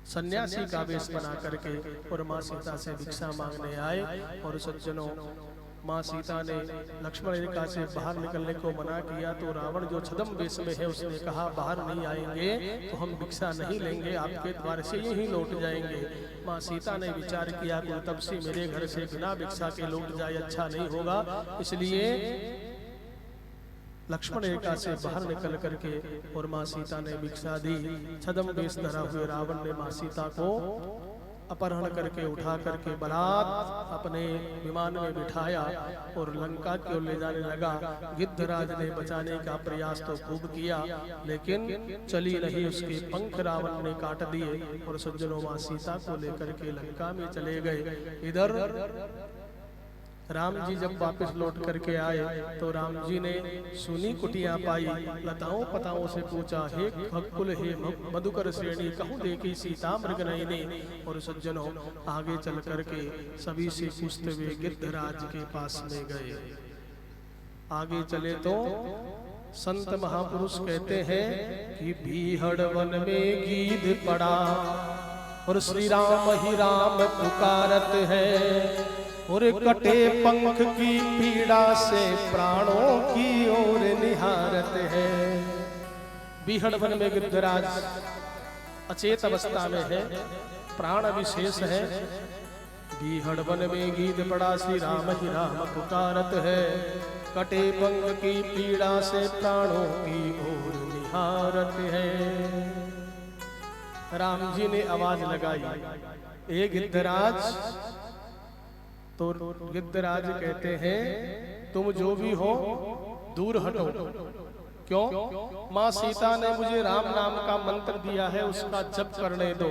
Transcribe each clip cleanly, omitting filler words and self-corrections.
सन्यासी का वेश बना करके और माँ सीता से भिक्षा मांगने आए। और सज्जनों, माँ सीता ने लक्ष्मण रेखा से बाहर निकलने को मना किया तो रावण जो छद्म वेश में है उसने कहा बाहर नहीं आएंगे तो हम भिक्षा नहीं लेंगे, आपके द्वार से यहीं लौट जाएंगे। माँ सीता ने विचार किया कि तब से मेरे घर से बिना भिक्षा के लौट जाए अच्छा नहीं होगा, इसलिए लक्ष्मण रेखा से बाहर निकल करके और माँ सीता ने भिक्षा दी। छद्म वेश धरा हुए रावण ने माँ सीता को अपहरण करके उठा करके बलात् अपने विमान में बिठाया और लंका की ओर ले जाने लगा। गिद्धराज ने बचाने का प्रयास तो खूब किया लेकिन चली नहीं, उसके पंख रावण ने काट दिए और सज्जनों माँ सीता को लेकर के लंका में चले गए। इधर राम जी जब वापस लौट करके आए तो राम जी ने सुनी कुटिया पाई, लताओं पताओं से पूछा, हे खकुल हे मधुकर श्रेणी कहूँ देखी सीता मृग नयनी। और सज्जनों आगे चल करके सभी से पूछते हुए गिद्धराज के पास में गए। आगे चले तो संत महापुरुष कहते हैं कि बीहड़ वन में गीध पड़ा और श्री राम ही राम पुकारत है और कटे पंख की पीड़ा से प्राणों की ओर निहारत है। बीहड़ वन में गिद्धराज अचेत अवस्था में है, प्राण विशेष है। बीहड़ वन में गीध पड़ा श्री राम ही राम पुकारत है, कटे पंख की पीड़ा से प्राणों की ओर निहारत है। राम जी ने आवाज लगाई, ए गिद्धराज। तो गिद्धराज कहते हैं तुम जो भी हो दूर हटो। क्यों? माँ सीता ने मुझे राम नाम का मंत्र दिया है, उसका जप करने दो।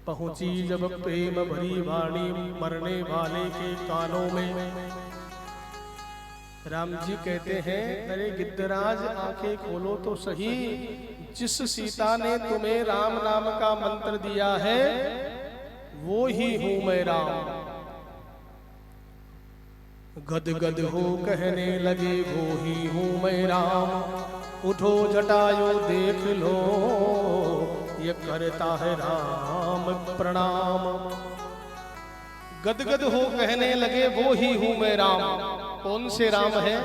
पहुंची जब प्रेम भरी वाणी मरने वाले के कानों में। राम जी कहते हैं अरे गिद्धराज आंखें खोलो तो सही, जिस सीता ने तुम्हें राम नाम का मंत्र दिया है वो ही हूं मैं राम। गद गद हो कहने लगे वो ही हूं मैं राम, उठो जटायु देख लो ये करता है राम प्रणाम। गद गद हो कहने लगे वो ही हूं मैं राम। कौन से राम है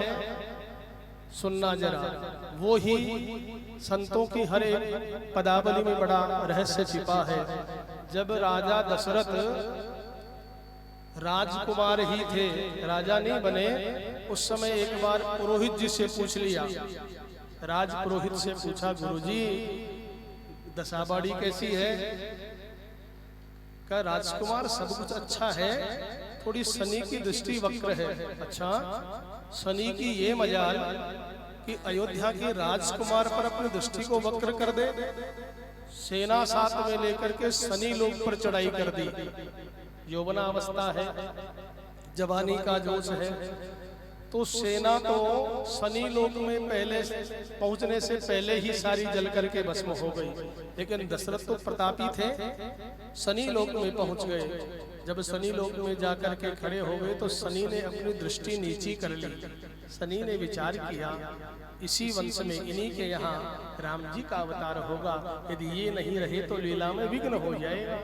सुनना जरा। वो ही संतों की हर एक पदावली में बड़ा रहस्य छिपा है। जब राजा दशरथ राजकुमार ही थे, राजा नहीं बने, उस समय एक बार पुरोहित जी से पूछ लिया। राज पुरोहित से पूछा, गुरुजी दशाबाड़ी कैसी है? का राजकुमार सब कुछ अच्छा है, थोड़ी शनि की दृष्टि वक्र है। अच्छा, शनि की ये मजाल कि अयोध्या के राजकुमार पर अपनी दृष्टि को वक्र कर दे। सेना साथ में लेकर के शनि लोक पर चढ़ाई कर दी। यौवनावस्था है, जवानी का जोश है, तो सेना तो शनि लोक में पहले पहुंचने से पहले ही सारी जल करके भस्म हो गई। लेकिन दशरथ तो प्रतापी थे, शनि लोक में पहुंच गए। जब शनि लोक में जाकर के खड़े हो गए तो शनि ने अपनी दृष्टि नीची कर ली। शनि ने विचार किया इसी वंश में इन्हीं के यहाँ राम जी का अवतार होगा, यदि ये नहीं रहे तो लीला में विघ्न हो जाएगा,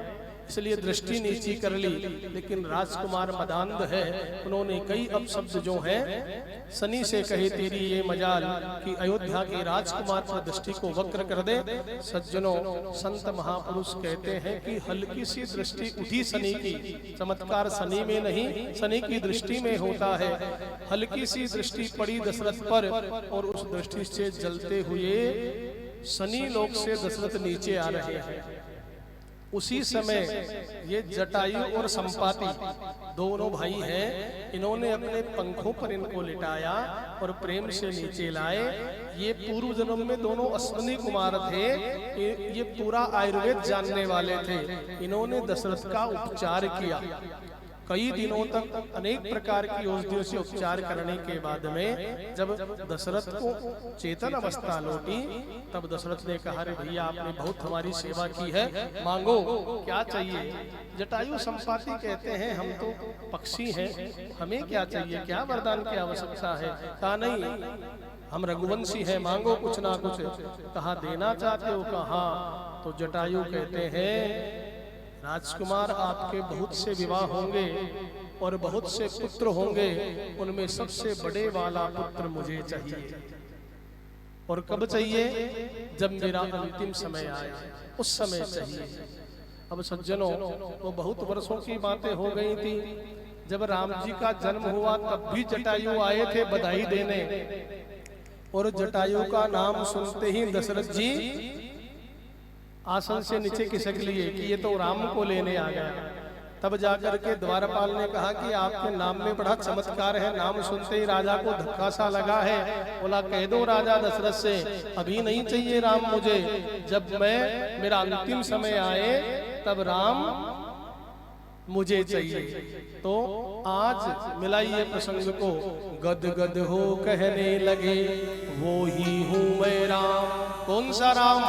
इसलिए दृष्टि नीची कर ली। लेकिन राजकुमार मदांध है, उन्होंने कई अपशब्द जो हैं शनि से कहे, तेरी ये मजाल कि अयोध्या के राजकुमार पर दृष्टि को वक्र कर दे। सज्जनों, संत महापुरुष कहते हैं कि हल्की सी दृष्टि उठी शनि की, चमत्कार शनि में नहीं शनि की दृष्टि में होता है। हल्की सी दृष्टि पड़ी दशरथ पर और उस दृष्टि से जलते हुए शनि लोक से दशरथ नीचे आ रहे हैं। उसी समय ये जटायु और संपाति दोनों भाई हैं, इन्होंने अपने पंखों पर इनको लिटाया और प्रेम से नीचे लाए। ये पूर्व जन्म में दोनों अश्विनी कुमार थे, ये पूरा आयुर्वेद जानने वाले थे। इन्होंने दशरथ का उपचार किया। कई दिनों तक अनेक प्रकार की औषधियों से उपचार करने के बाद में जब दशरथ को चेतन अवस्था लौटी, तब दशरथ ने कहा, अरे भैया आपने बहुत हमारी सेवा की है, मांगो क्या चाहिए। जटायु संपाति कहते हैं हम तो पक्षी हैं, हमें क्या चाहिए, क्या वरदान की आवश्यकता है। कहा नहीं, हम रघुवंशी हैं, मांगो कुछ ना कुछ। कहा देना चाहते हो? कहा तो जटायु कहते हैं राजकुमार आपके बहुत से विवाह होंगे और बहुत से पुत्र होंगे, उनमें सबसे बड़े वाला पुत्र मुझे चाहिए। और कब चाहिए? जब मेरा अंतिम समय आए, उस समय चाहिए। अब सज्जनों, वो बहुत वर्षों की बातें हो गई थी। जब राम जी का जन्म हुआ तब भी जटायु आए थे बधाई देने, और जटायु का नाम सुनते ही दशरथ जी आसन से नीचे खिसक लिए कि ये तो राम को लेने आ गया। तब जाकर के द्वारपाल ने कहा कि आपके नाम में बड़ा चमत्कार है। नाम सुनते ही राजा को धक्का सा लगा है। बोला कह दो राजा दशरथ से अभी नहीं चाहिए राम मुझे, जब मेरा अंतिम समय आए तब राम मुझे चाहिए। तो आज मिलाइए प्रसंग को। गद गद हो कहने लगे वो ही हूँ मैं राम। कौन सा राम?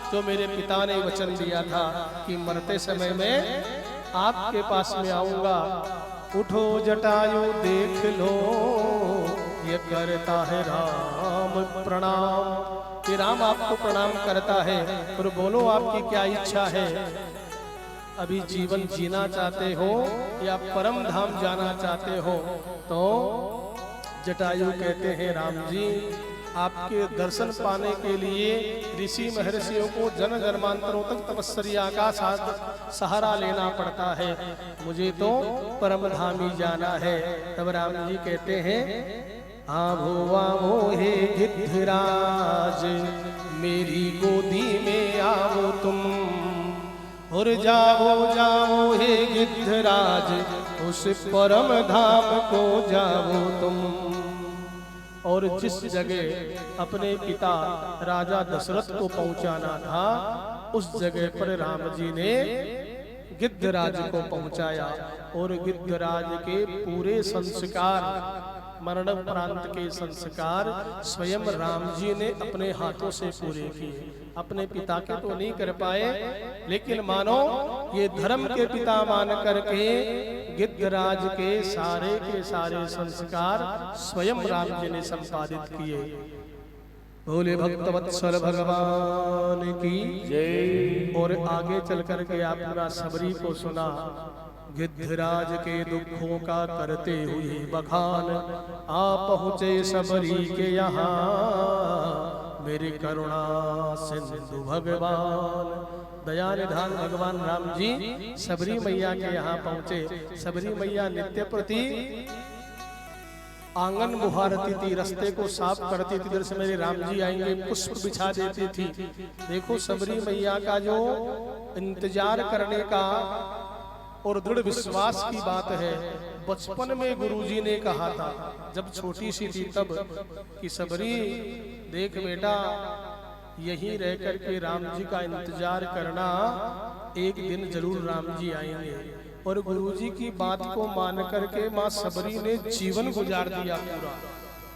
जो मेरे पिता ने वचन दिया था कि मरते समय में आपके पास में आऊंगा। उठो जटायु देख लो ये करता है राम प्रणाम। ये राम आपको प्रणाम करता है। और बोलो आपकी क्या इच्छा है? अभी जीवन जीना चाहते हो या परम धाम जाना चाहते हो? तो जटायु कहते हैं राम जी, आपके दर्शन पाने के लिए ऋषि महर्षियों को जन्म जन्मांतरों तक तपस्या का सहारा लेना पड़ता है, मुझे तो परम धाम ही जाना है। तब राम जी कहते हैं आवो आवो हे गिद्धराज, मेरी गोदी में आओ तुम। और जाओ जाओ हे गिद्धराज, उस परम धाम को जाओ तुम। और जिस जगह अपने पिता राजा दशरथ को पहुंचाना था, उस जगह पर राम जी ने गिद्धराज को पहुंचाया। और गिद्धराज के पूरे संस्कार, मरणोपरांत के संस्कार स्वयं राम जी ने अपने हाथों से पूरे किए। अपने पिता के तो नहीं कर पाए, लेकिन मानो ये धर्म के पिता मान करके गिद्धराज के सारे संस्कार स्वयं राम जी ने संपादित किए। बोले भक्तवत्सल भगवान की जय। और आगे चल करके आपने सबरी को सुना। गिद्धराज के दुखों का करते हुए बखान, आ पहुँचे सबरी के यहाँ मेरी करुणा सिंधु भगवान। दया निधान भगवान राम जी सबरी मैया के यहाँ पहुँचे। सबरी मैया नित्य प्रति आंगन बुहारती थी, रास्ते को साफ करती थी। इधर से मेरे राम जी आएंगे, पुष्प बिछा देती थी। देखो सबरी मैया का जो इंतजार करने का और दृढ़ विश्वास की बात है। बचपन में गुरुजी ने कहा था, जब छोटी सी थी तब, कि सबरी देख बेटा, यहीं रह करके राम जी का इंतजार करना, एक दिन जरूर राम जी आएंगे। और गुरुजी की बात को मान करके माँ सबरी ने जीवन गुजार दिया पूरा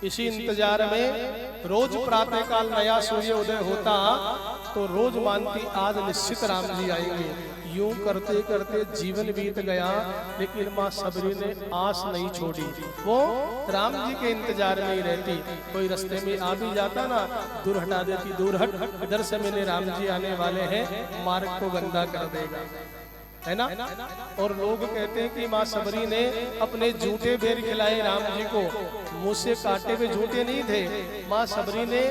इसी इंतजार में। रोज प्रातः काल नया सूर्य उदय होता तो रोज मानती आज निश्चित राम जी आएंगे। यूं करते करते जीवन बीत गया, लेकिन माँ सबरी ने आस नहीं छोड़ी। वो राम जी के इंतजार में ही रहती। कोई रास्ते में आ भी जाता ना, दूर हटा देती, दूर हट, इधर से मेरे राम जी आने वाले हैं, मार्ग को गंदा कर देगा, है ना। और लोग कहते हैं कि माँ सबरी ने अपने झूठे बेर खिलाए राम जी को। मुंह से काटे हुए झूठे नहीं थे, माँ सबरी ने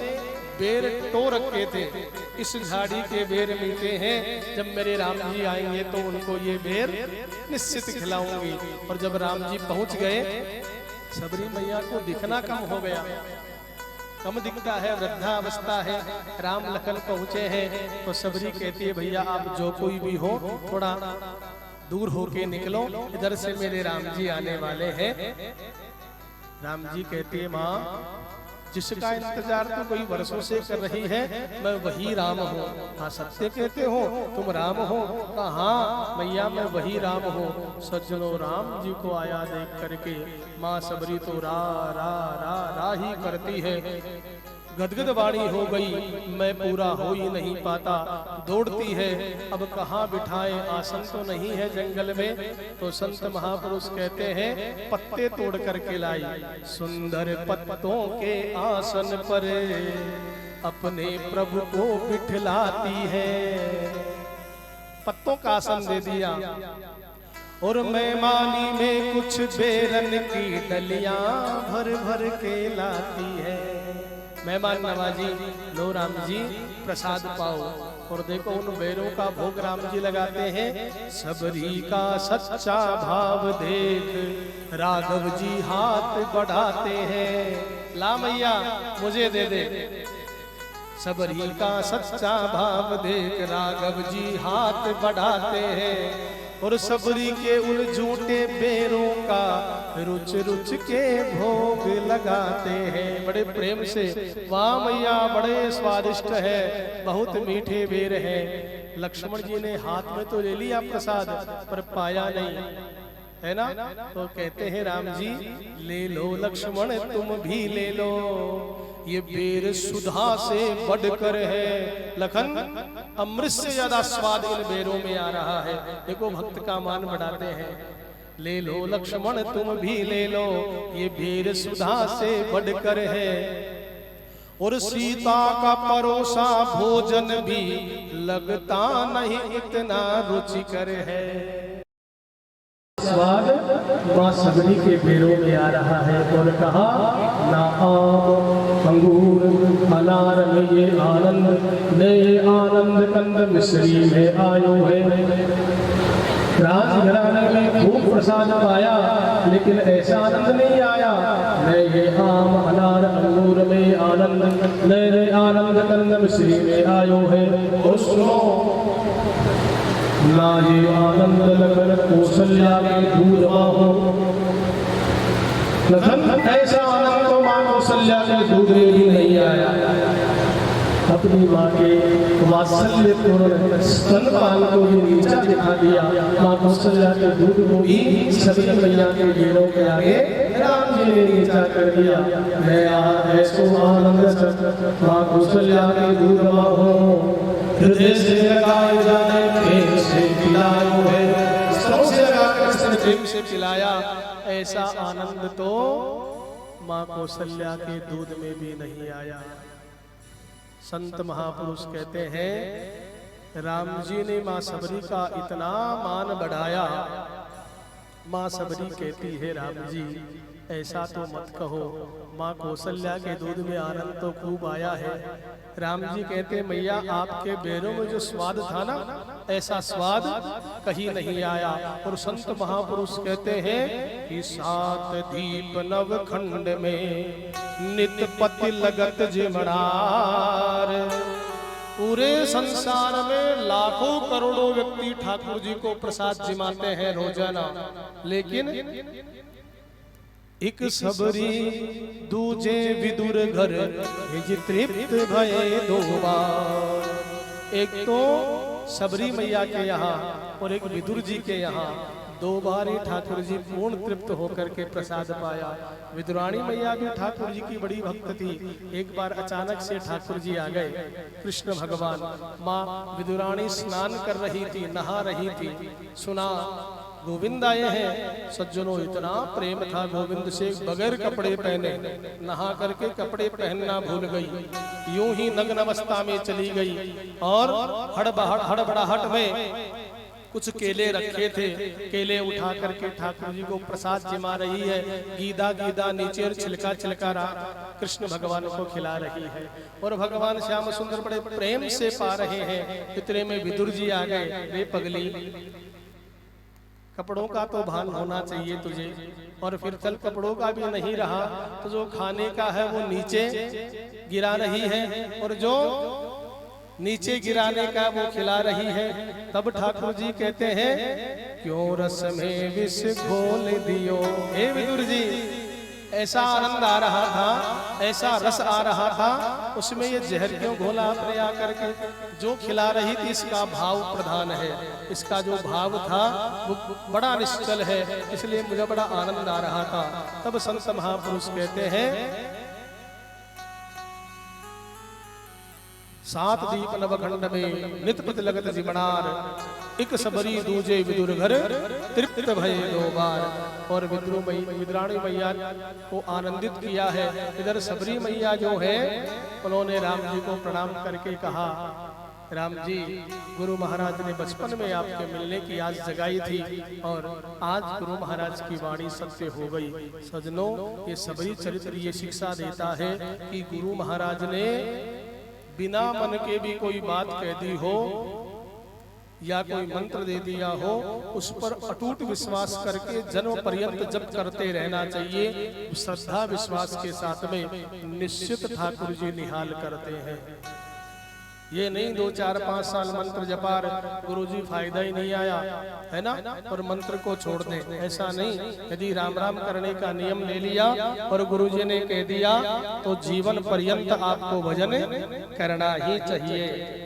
बेर टो रखे थे। इस झाड़ी के बेर मीठे हैं, जब मेरे राम जी आएंगे तो उनको ये बेर निश्चित खिलाऊंगी। और जब राम जी पहुंच गए, सबरी मैया को दिखना कम हो गया, कम दिखता है, वृद्धावस्था है। राम लखन पहुंचे हैं तो सबरी कहती है भैया आप जो कोई भी हो थोड़ा दूर होके निकलो, इधर से मेरे राम जी आने वाले हैं। राम जी कहती है माँ, जिसका इंतजार तो कोई वर्षों से कर रही है, मैं वही राम हूँ। हाँ सत्य कहते हो, तुम राम हो? कहा मैया मैं वही राम हूँ। सज्जनों, राम जी को आया देख करके माँ सबरी तो रा रा रा रा ही करती है। गदगद वाणी हो गई, मैं पूरा हो ही नहीं पाता। दौड़ती है, अब कहाँ बिठाए, आसन तो नहीं है जंगल में। तो संत महापुरुष कहते हैं पत्ते तोड़ करके लाई, सुंदर पत्तों के आसन पर अपने प्रभु को बिठलाती है। पत्तों का आसन दे दिया और मेहमानी में कुछ बेरन की डलियां भर भर के लाती है। मेहमान नवाजी, लो राम जी प्रसाद पाओ। और देखो उन बेरों का भोग राम जी लगाते हैं। सबरी का सच्चा भाव देख राघव जी हाथ बढ़ाते हैं। ला मैया मुझे दे दे। सबरी का सच्चा भाव देख राघव जी हाथ बढ़ाते हैं। और सबरी के उन झूठे बेरों का रुच रुच के भोग लगाते हैं। बड़े प्रेम से, वाह मैया बड़े स्वादिष्ट है, बहुत मीठे बेर है। लक्ष्मण जी ने हाथ में तो ले लिया प्रसाद पर पाया नहीं, है ना। तो कहते हैं राम जी ले लो लक्ष्मण तुम भी ले लो, ये बेर सुधा से बढ़कर है। लखन अमृत से ज्यादा स्वाद इन बेरों में आ रहा है। देखो भक्त का मान बढ़ाते हैं। ले लो लक्ष्मण तुम भी ले लो, ये बेर सुधा से बढ़कर है। और सीता का परोसा भोजन भी लगता नहीं इतना रुचिकर है। स्वाद मां सबरी के बेरों में आ रहा है। और कहा ना आम अंगूर अनार में ये आनंद, नए आनंद कंद मिश्री में आयो है। राजघराने में खूब प्रसाद पाया लेकिन ऐसा आनंद नहीं आया। नए आम अनार अंगूर में आनंद, नए आनंद कंद मिश्री में आयो है। और सुनो ना ये आनंद लगन कौशल्या के दूध हो। लखन ऐसा आनंद तो मां कौशल्या के दूध में भी नहीं आया। अपनी मां के वात्सल्य पूर्ण स्तनपान को भी नीचा दिखा दिया। मां कौशल्या के दूध को भी सभी मैया के बेरों के आगे राम जी ने नीचा कर दिया। मैं ऐसो आनंद मां कौशल्या के दूध हो, हृदय से लगाए जाने प्रेम से पिलायो है। से लगाकर प्रेम से पिलाया। ऐसा आनंद तो मां कौशल्या के दूध में भी नहीं आया। संत महापुरुष कहते हैं राम जी ने मां सबरी का इतना मान बढ़ाया। मां सबरी कहती है राम जी ऐसा तो मत कहो, मां कौशल्या के दूध में आनंद तो खूब आया है। राम जी कहते मैया आपके बेरों में जो स्वाद था ना, ऐसा स्वाद कहीं नहीं आया। और संत महापुरुष कहते हैं कि सात दीप नव खंड में नित पति लगत जिमणार। पूरे संसार में लाखों करोड़ों व्यक्ति ठाकुर जी को प्रसाद जिमाते हैं रोजाना, लेकिन एक सबरी दूजे विदुर घर निज तृप्त भये दो बार। एक तो सबरी मैया के यहाँ और एक विदुर जी के यहाँ दो बार ही ठाकुर जी पूर्ण तृप्त होकर के प्रसाद पाया। विदुरानी मैया भी ठाकुर जी की बड़ी भक्त थी। एक बार अचानक से ठाकुर जी आ गए। कृष्ण भगवान, माँ विदुरानी स्नान कर रही थी, नहा रही थी, सुना गोविंद आए हैं। सज्जनों इतना प्रेम था गोविंद से, बगैर कपड़े पहने नहा करके कपड़े पहनना भूल गई, यूं ही नग्न अवस्था में चली गई। और हड़बड़ाहट में कुछ केले रखे थे, केले उठा करके ठाकुर जी को प्रसाद जिमा रही है। गीदा गीदा नीचे और छिलका छिलका कृष्ण भगवान को खिला रही है। और भगवान श्याम सुंदर बड़े प्रेम से पा रहे हैं। इतने में विदुर जी आ गए। वे पगली, कपड़ों का तो भान होना चाहिए तुझे, और फिर चल कपड़ों का भी नहीं रहा तो जो खाने का है वो नीचे गिरा रही है, और जो नीचे गिराने का वो खिला रही है। तब ठाकुर जी कहते हैं क्यों रस में विष घोल दियो। हे विदुर जी, ऐसा आनंद आ रहा था, ऐसा रस आ रहा था, उसमें ये जहर क्यों घोला आपने आकर के। जो खिला रही थी इसका भाव प्रधान है, इसका जो भाव था वो बड़ा निश्चल है, इसलिए मुझे बड़ा आनंद आ रहा था। तब संत महापुरुष कहते हैं सात दीप नवखंड में नित पति लगत जिमणार। एक सबरी दूजे विदुर घर तृप्त भये दो बार। और विद्राणी मैया को आनंदित किया है। इधर सबरी मैया जो है उन्होंने राम जी को प्रणाम करके कहा, राम जी, गुरु महाराज ने बचपन में आपके मिलने की आज जगाई थी और आज गुरु महाराज की वाणी सत्य हो गई। सजनों, ये सबरी चरित्र ये शिक्षा देता है कि गुरु महाराज ने बिना मन के भी कोई बात कह दी हो या कोई मंत्र दे दिया हो, उस पर अटूट विश्वास करके जन्म पर्यंत जप करते रहना चाहिए। श्रद्धा विश्वास के साथ में निश्चित ठाकुर जी निहाल करते हैं। ये नहीं 2, 4, 5 साल मंत्र जपार गुरुजी फायदा ही नहीं आया है ना, और मंत्र को छोड़ दे, ऐसा नहीं। यदि राम राम करने का नियम ले लिया और गुरुजी ने कह दिया तो जीवन पर्यंत आपको भजन करना ही चाहिए।